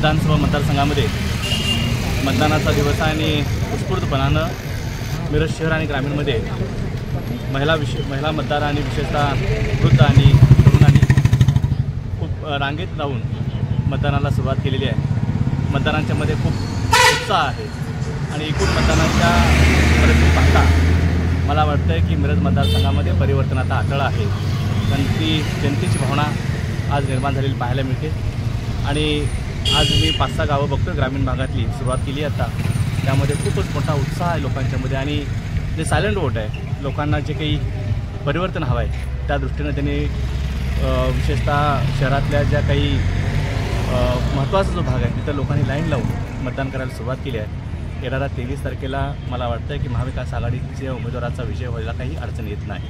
विधानसभा मतदारसंघामध्ये मतदानाचा दिवस आहे आणि उत्स्फूर्तपणानं मिरज शहर आणि ग्रामीणमध्ये महिला मतदार आणि विशेषतः वृद्ध आणि तरुणांनी खूप रांगेत राहून मतदानाला सुरुवात केलेली आहे। मतदारांच्यामध्ये खूप उत्साह आहे आणि एकूण मतदानाच्या परिस्थिती पाहता मला वाटतं आहे की मिरज मतदारसंघामध्ये परिवर्तनाचा अटळ आहे। जनतेची भावना आज निर्माण झालेली पाहायला मिळते आणि आज मी 5-6 गावं बघतो ग्रामीण भागातली सुरुवात केली आता, त्यामध्ये खूपच मोठा उत्साह आहे लोकांच्यामध्ये आणि जे सायलेंट वोट आहे लोकांना जे काही परिवर्तन हवं आहे त्या दृष्टीनं त्यांनी विशेषतः शहरातल्या ज्या काही महत्त्वाचा जो भाग आहे तिथं लोकांनी लाईन लावून मतदान करायला सुरुवात केली आहे। येणाऱ्या 23 तारखेला मला वाटतं आहे की महाविकास आघाडीच्या उमेदवाराचा विजय व्हायला काही अडचण येत नाही।